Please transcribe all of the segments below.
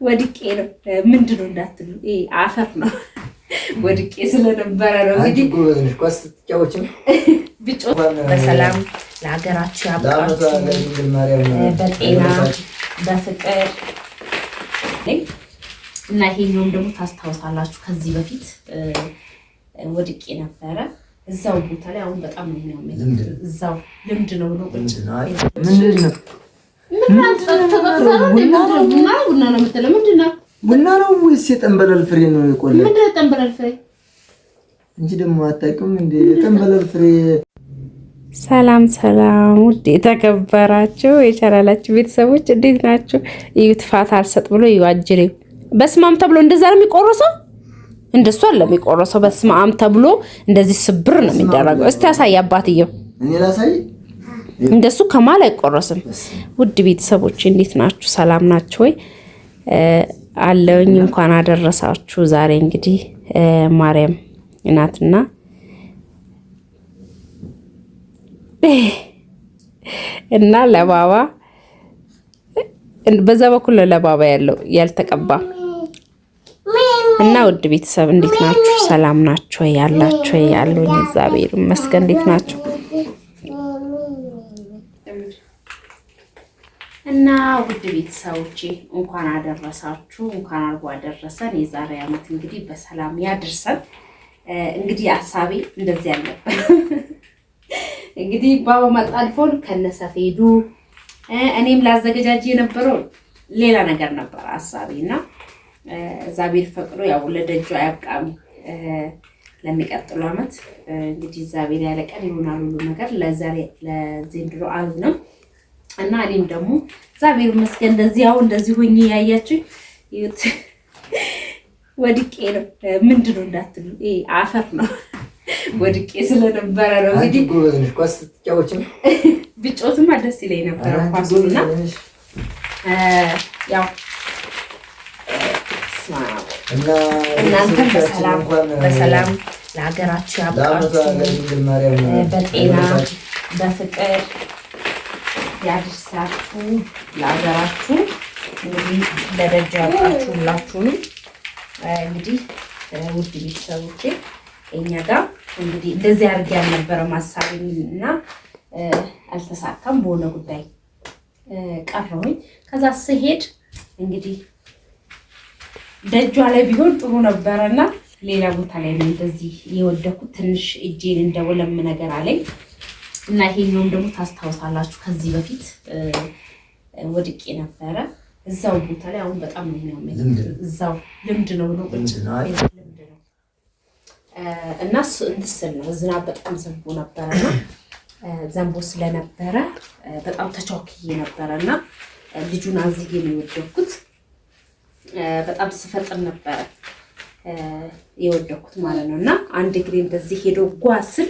ወድቄ ነው ምንድነው እንዳትሉ አፈር ነው ወድቄ ስለነበረ ነው እንግዲህ ኳስ ተጫዋች ነው ቢጮት በሰላም ለሀገራችሁ ያብቃችሁ በጤና በፍቅር እና ይሄኛውም ደግሞ ታስታውሳላችሁ ከዚህ በፊት ወድቄ ነበረ እዛው ቦታ ላይ አሁን በጣም ነው የሚያመኝ እዛው ልምድ ነው ነው ምንድነው ቡና ነው ወይስ የጠንበለል ፍሬ ነው የቆለ ምንድነው ጠንበለል ፍሬ እንጂ ደግሞ አታውቅም እንዴ የጠንበለል ፍሬ ሰላም ሰላም ውድ የተከበራችሁ የቻናላችሁ ቤተሰቦች እንዴት ናችሁ? እዩት ፋታ አልሰጥ ብሎ ይዋጅሬው በስማም ተብሎ እንደዛ ነው የሚቆረሰው እንደሱ አለ የሚቆረሰው በስማም ተብሎ እንደዚህ ስብር ነው የሚደረገው እስቲ ያሳይ አባትየው እኔ ላሳይ እንደሱ ከማል አይቆረስም ውድ ቤተሰቦች እንዴት ናችሁ ሰላም ናችሁ ወይ አለውኝ እንኳን አደረሳችሁ ዛሬ እንግዲህ ማርያም እናትና እና ለባባ በዛ በኩል ለባባ ያለው ያልተቀባ እና ውድ ቤተሰብ እንዴት ናችሁ ሰላም ናችሁ ወይ ያላችሁ ወይ ያለው እግዚአብሔር ይመስገን እንዴት ናችሁ እና ውድ ቤተሰቦቼ እንኳን አደረሳችሁ እንኳን አርጎ አደረሰን የዛሬ አመት እንግዲህ በሰላም ያድርሰን እንግዲህ ሐሳቤ እንደዚህ ያለበት እንግዲህ ባባ መጣልፎን ከነሰፌዱ እኔም ላዘገጃጅ የነበረው ሌላ ነገር ነበር ሐሳቤና እግዚአብሔር ፈቅዶ ያው ለደጁ ያብቃም ለሚቀጥለው አመት እንግዲህ እግዚአብሔር ያለቀን ይሆናል ሁሉ ነገር ለዛሬ ለዘንድሮ አመት ነው እና እኔም ደግሞ እግዚአብሔር ይመስገን እንደዚህ ሆኜ ያያችሁ ይሁት ወድቄ ነው ምንድነው እንዳትሉ አፈር ነው ወድቄ ስለነበረ ነው እንግዲህ ኳስ ተጫዋች ነው ቢጮትማ ደስ ይለኝ ነበር ኳሱና ያው እናንተ በሰላም ለሀገራችሁ ያብቃችሁ በጤና በፍቅር ያድርሳችሁ ለሀገራችሁ እንግዲህ ለደጅ ያብቃችሁ ሁላችሁንም እንግዲህ ውድ ቤተሰቦቼ እኛ ጋር እንግዲህ እንደዚህ አድርጌ ያልነበረው ማሳቢና አልተሳካም በሆነ ጉዳይ ቀረሁኝ ከዛ ስሄድ እንግዲህ ደጇ ላይ ቢሆን ጥሩ ነበርና ሌላ ቦታ ላይ ነው እንደዚህ የወደኩት ትንሽ እጄን እንደወለም ነገር አለኝ እና ይሄኛውም ደግሞ ታስታውሳላችሁ ከዚህ በፊት ወድቄ ነበረ እዛው ቦታ ላይ አሁን በጣም ነው የሚያመኝ እዛው ልምድ ነው ነው እና እንድስል ነው ዝናብ በጣም ዘንቦ ነበርና ዘንቦ ስለነበረ በጣም ተቻክዬ ነበርና ልጁን አዝዬ ነው የወደኩት በጣም ስፈጥር ነበር የወደኩት ማለት ነውና አንድ ግሬ እንደዚህ ሄዶ ጓስል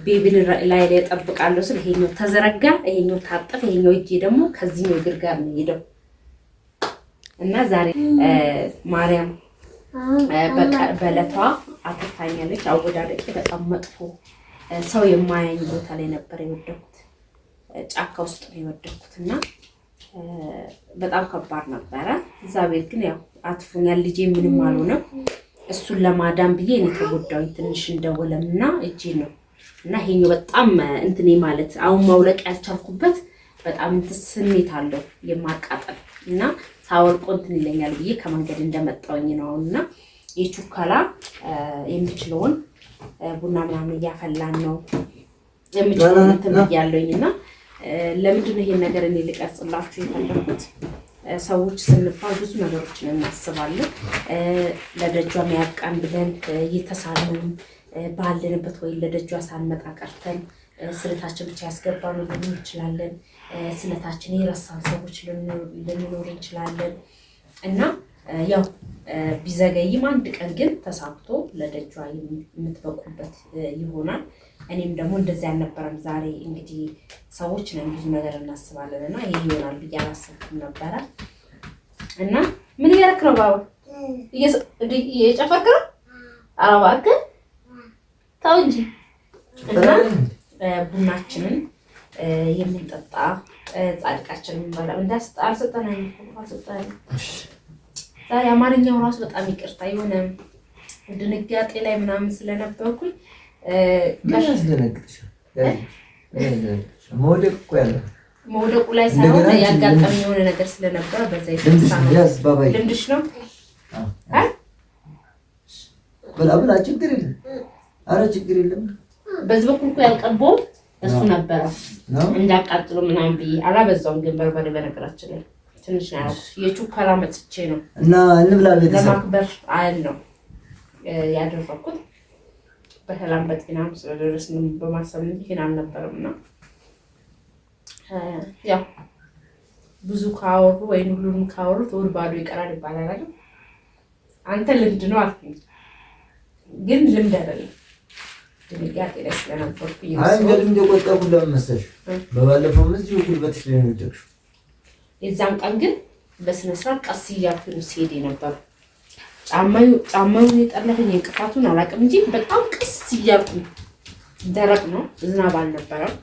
ቤቢን ላይ ተጠብቃለሁ ስለ ይሄኛው ተዘረጋ ይሄኛው ታጠፈ ይሄኛው እጄ ደግሞ ከዚህኛው እግር ጋር ነው ሄደው እና ዛሬ ማርያም በለቷ አጥፋኛለች አወዳደቄ በጣም መጥፎ ሰው የማያኝ ቦታ ላይ ነበር የወደኩት ጫካ ውስጥ ነው የወደኩትና በጣም ከባድ ነበረ እግዚአብሔር ግን ያው አጥፉኛል ልጄ ምንም አልሆነም እሱን ለማዳን ብዬ እኔ ተጎዳው ትንሽ እንደወለምና እጄ ነው እና ይሄኛው በጣም እንትኔ ማለት አሁን ማውለቅ ያልቻልኩበት በጣም ስሜት አለው የማቃጠል እና ሳወልቆ እንትን ይለኛል ብዬ ከመንገድ እንደመጣውኝ ነውና የቹካላ የሚችለውን ቡና ምናምን እያፈላን ነው የሚችለውን እንትን ያለውኝና ለምንድን ነው ይሄን ነገር እኔ ልቀርጽላችሁ የፈለኩት ሰዎች ስንባል ብዙ ነገሮችን እናስባለን ለደጇ ያብቃን ብለን እየተሳለን ባለንበት ወይ ለደጇ ሳንመጣ ቀርተን ስለታችን ብቻ ያስገባሉ ልንል እንችላለን ስለታችን የረሳን ሰዎች ልንኖር እንችላለን እና ያው ቢዘገይም አንድ ቀን ግን ተሳክቶ ለደጇ የምትበቁበት ይሆናል እኔም ደግሞ እንደዚህ አልነበረም ዛሬ እንግዲህ ሰዎች ነን ብዙ ነገር እናስባለንና ይሄ ይሆናል ብዬ አላሰብኩም ነበር እና ምን ያረክረው ባባ እየጨፈርክ ነው አባክ ታው እንጂ እና ቡናችንን የምንጠጣ ጻድቃችንን ባላ እንዳስጣል ሰጠናኝ ዛሬ አማርኛው ራሱ በጣም ይቅርታ የሆነ ድንጋጤ ላይ ምናምን ስለነበርኩኝ መውደቁ ላይ ሳይሆን ያጋጠመኝ የሆነ ነገር ስለነበረ በዛ የተነሳ ነው። ልምድሽ ነው ብላ ችግር የለም። ኧረ ችግር የለም። በዚህ በኩል እኮ ያልቀባው እሱ ነበረ እንዳቃጥሎ ምናምን ብዬ አላበዛውም። ግን በርበሬ በነገራችን ላይ ትንሽ ነው ያልኩት። የቹከራ መጥቼ ነው እና እንብላ ቤተሰብ ለማክበር አይደል ነው ያደረኩት። በሰላም በጤናም ስለደረስን በማሰብ እንጂ ግን አልነበረም። እና ያው ብዙ ካወሩ ወይ ሁሉንም ካወሩ ተውል ባዶ ይቀራል ይባላል አይደል? አንተ ልምድ ነው አልኩኝ፣ ግን ልምድ አይደለም። ድንጋጤ ላይ ስለነበርኩኝ አይ እንግዲህ እንደቆጠቡ ለምን መሰለሽ በባለፈው እዚሁ ጉልበትሽ ላይ ነው የወደቅሽው። የዛን ቀን ግን በስነ ስርዓት ቀስ እያልኩኝ ሲሄድ ነበር። ጫማውን የጠለፈኝ እንቅፋቱን አላውቅም እንጂ በጣም ቀስ እያልኩኝ ደረቅ ነው፣ ዝናብ አልነበረም።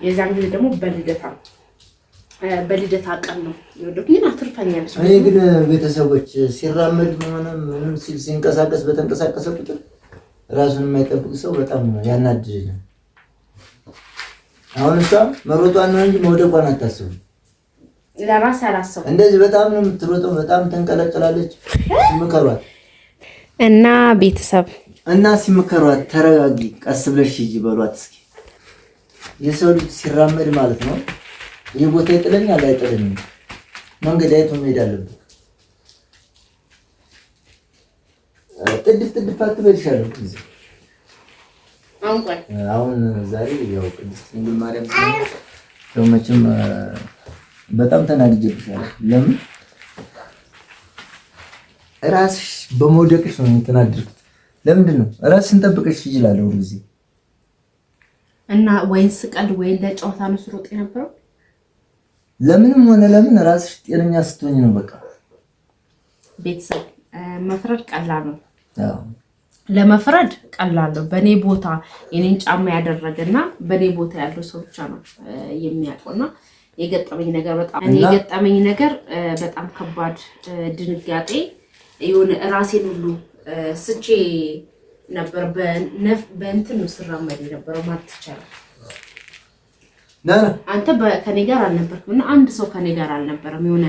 የዛን ጊዜ ደግሞ በልደታ ቀን ነው የወደኩኝ። አትርፋኛለች። እኔ ግን ቤተሰቦች ሲራመድ ምንም ሲል ሲንቀሳቀስ በተንቀሳቀሰ ቁጥር ራሱን የማይጠብቅ ሰው በጣም ያናድደኛል። አሁን እሷ መሮጧን ነው እንጂ መውደቋን አታስብም። ለራስ ያላሰቡ እንደዚህ በጣም ነው የምትሮጠው፣ በጣም ተንቀለቀላለች። ሲመከሯት እና ቤተሰብ ሲመከሯት ተረጋጊ፣ ቀስ ብለሽ ሂጂ በሏት እስኪ። የሰው ልጅ ሲራመድ ማለት ነው ይህ ቦታ ይጥለኛል አይጥለኝም፣ መንገድ አይቶ መሄድ አለበት። ጥድፍ አትበልሻለሁ ጊዜ አሁን ዛሬ ያው ቅድስት ድንግል ማርያም ነው መቼም በጣም ተናድጄብሻለሁ። ለምን ራስሽ በመውደቅሽ ነው የተናደድኩት። ለምንድን ነው ራስሽን ጠብቀሽ ይችላል ሁሉ ጊዜ እና ወይን ስቀል ወይን ለጨዋታ ነው ስሮጥ የነበረው። ለምንም ሆነ ለምን ራስሽ ጤነኛ ስትሆኝ ነው በቃ። ቤተሰብ መፍረድ ቀላል ነው። ለመፍረድ ቀላል ነው። በኔ ቦታ የኔን ጫማ ያደረገና በኔ ቦታ ያለው ሰው ብቻ ነው የሚያውቀውና የገጠመኝ ነገር በጣም ከባድ ድንጋጤ የሆነ ራሴን ሁሉ ስቼ ነበር። በእንትን ነው ስራመድ የነበረው ማለት ይቻላል። አንተ ከኔ ጋር አልነበርክም እና አንድ ሰው ከኔ ጋር አልነበረም። የሆነ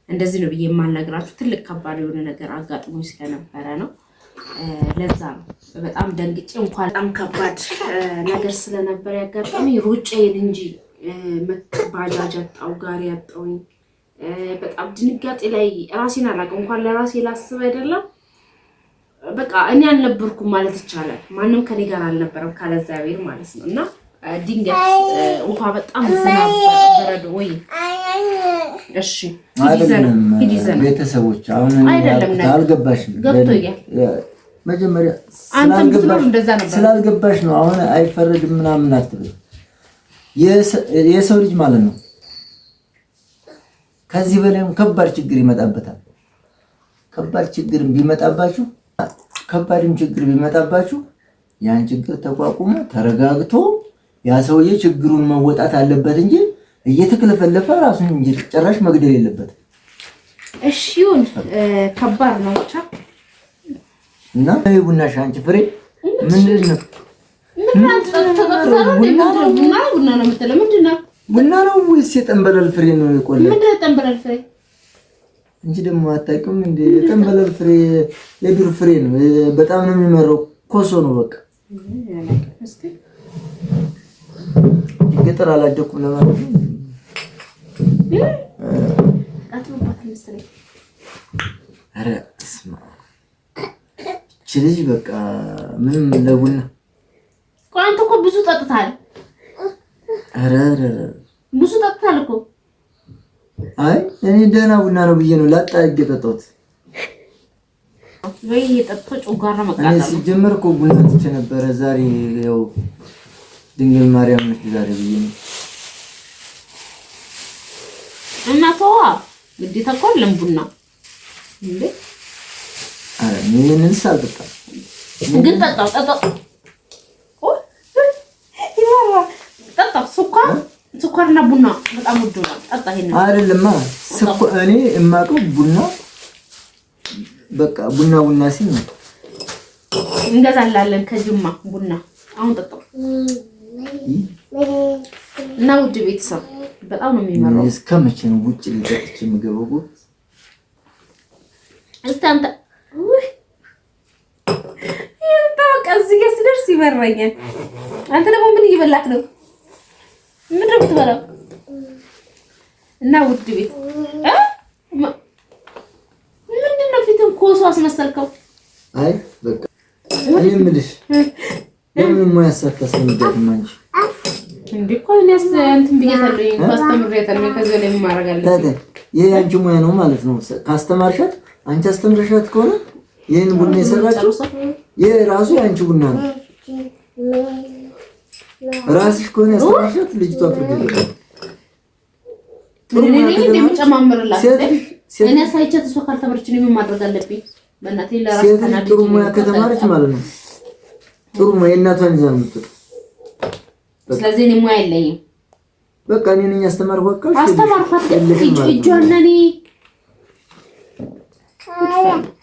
እንደዚህ ነው ብዬ የማልነግራችሁ ትልቅ ከባድ የሆነ ነገር አጋጥሞኝ ስለነበረ ነው። ለዛ ነው በጣም ደንግጬ እንኳን በጣም ከባድ ነገር ስለነበረ ያጋጠመኝ ሩጬን እንጂ ባጃጅ አጣው ጋሪ አጣውኝ። በጣም ድንጋጤ ላይ ራሴን አላውቅም። እንኳን ለራሴ ላስብ አይደለም በቃ እኔ አልነበርኩም ማለት ይቻላል። ማንም ከኔ ጋር አልነበረም ካለ እግዚአብሔር ማለት ነው። እና ድንገት ውሃ በጣም ዝናብ በረዶ ወይ እሺ ሂዲዘን ቤተሰቦች አሁን አልገባሽም። ገብቶኛል። መጀመሪያ ስላልገባሽ ነው። አሁን አይፈረድም ምናምን አትበል። የሰው ልጅ ማለት ነው ከዚህ በላይም ከባድ ችግር ይመጣበታል። ከባድም ጭግር ቢመጣባችሁ ያን ችግር ተቋቁሞ ተረጋግቶ ያ ሰውዬ ችግሩን መወጣት አለበት እንጂ እየተከለፈለፈ ራሱን እንጂ ጭራሽ መግደል የለበት። እሺ ይሁን። ከባድ ነው ብቻ እና ቡናሽ አንቺ ፍሬ ምንድን ነው? ቡና ነው ወይስ የጠንበለል ፍሬ ነው የቆለ? ምንድነው የጠንበለል ፍሬ? እንጂ ደግሞ አታውቂውም እንዴ? የጠንበለል ፍሬ የዱር ፍሬ ነው። በጣም ነው የሚመረው። ኮሶ ነው በቃ። ገጠር አላደኩም ለማለት ነው። ኧረ እስማ ልጅ በቃ ምንም ለቡና ቆይ አንተ እኮ ብዙ ጠጥታል። ኧረ ብዙ ጠጥታል እኮ። አይ እኔ ደህና ቡና ነው ብዬ ነው ላጣ እየጠጣሁት። ወይ የጠጥቶ ጮጋራ መቃጠል። እኔ ሲጀመር እኮ ቡና ትቼ ነበረ ዛሬ ያው ድንግል ማርያም ነች ዛሬ ብዬ ነው። እና ተዋ ግዴታ እኮ አይደለም ቡና እንዴ? አረ ምንም ሳልጠጣ ግን ጠጣው ስኳርና ቡና በጣም ውድ ነው። ጠጣ። ይሄን አይደለም እኔ የማውቀው ቡና በቃ ቡና ሲል ነው እንገዛላለን ከጅማ ቡና። አሁን ጠጣው እና ውድ ቤተሰብ በጣም ነው የሚመረው። እስከ መቼ ነው ውጭ ልጠጥቼ የምገባው? እስቲ አንተ ይታወቃ እዚህ ጋር ሲደርስ ይበረኛል። አንተ ደግሞ ምን እየበላክ ነው? ምን ነው የምትበላው? እና ውድ ቤት ምንድን ነው ፊትን ኮሶ አስመሰልከው? አይ በቃ እኔ የምልሽ ለምን ማያሳካስ እንደም አንቺ እንዴ እኮ እኔ እንትን ብያታለሁ ካስተምሬታለሁ። ከዚህ ላይ ምን ማድረግ አለብኝ? ይሄ አንቺ ሙያ ነው ማለት ነው። ካስተማርሻት አንቺ አስተምረሻት ከሆነ ይሄን ቡና የሰራችው ይሄ ራሱ የአንቺ ቡና ነው። ራስሽ ከሆነ ያስተማርሻት ልጅቷ ፍርድ እኔ እንደምጨማምርላት እኔ ሳይቻት እሷ ካልተመረች ነው ምን ማድረግ አለብኝ? በእናቴ ለራስ ተናድጄ ጥሩ ሙያ ከተማረች ማለት ነው። ጥሩ ሙያ እናቷን ይዛ ነው። ስለዚህ እኔ ሙያ የለኝም። በቃ እኔ ነኝ ያስተማርኳት። አስተማርኳት እጇን እኔ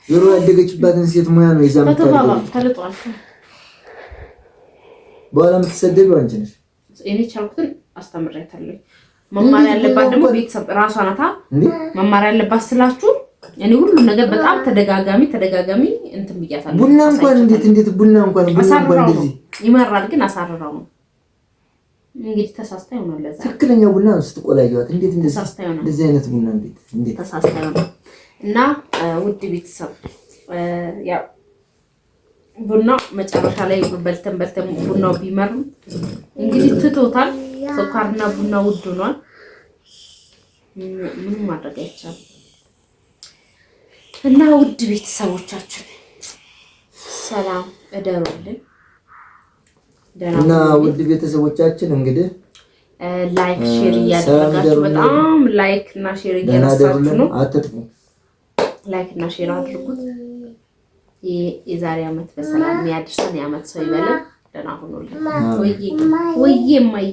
ዞሮ ያደገችባትን ሴት ሙያ ነው ይዛ ተባባ ተልጧል። በኋላ የምትሰደቢው አንቺ ነሽ። እኔ ቻልኩትን አስተምሬታለሁ። መማር ያለባት ደግሞ ቤተሰብ ራሷ ናታ። መማር ያለባት ስላችሁ እኔ ሁሉ ነገር በጣም ተደጋጋሚ እንትን ብያታለሁ። ቡና እንኳን እንዴት ቡና እንኳን እንደዚህ ይመራል፣ ግን አሳርራው ነው እንግዲህ ተሳስታ ይሆናል። ለዛ ትክክለኛ ቡና ነው ስትቆላየዋት እንዴት እንደዚህ አይነት ቡና እንዴት ተሳስታ ይሆናል። እና ውድ ቤተሰብ ያው ቡና መጨረሻ ላይ በልተን ቡናው ቢመርም እንግዲህ ትቶታል። ስኳርና ቡና ውድ ሆኗል። ምንም ማድረግ አይቻልም። እና ውድ ቤተሰቦቻችን ሰላም እደሩልን። እና ውድ ቤተሰቦቻችን እንግዲህ ላይክ ሼር እያደረጋችሁ በጣም ላይክ እና ሼር እያደረጋችሁ ነው። አትጥፉ። ላይክ እና ሼር አድርጉት። የዛሬ ዓመት በሰላም ያድርሰን። የዓመት ሰው ይበለን። ደህና ሁኑልን። ወይዬ ማዬ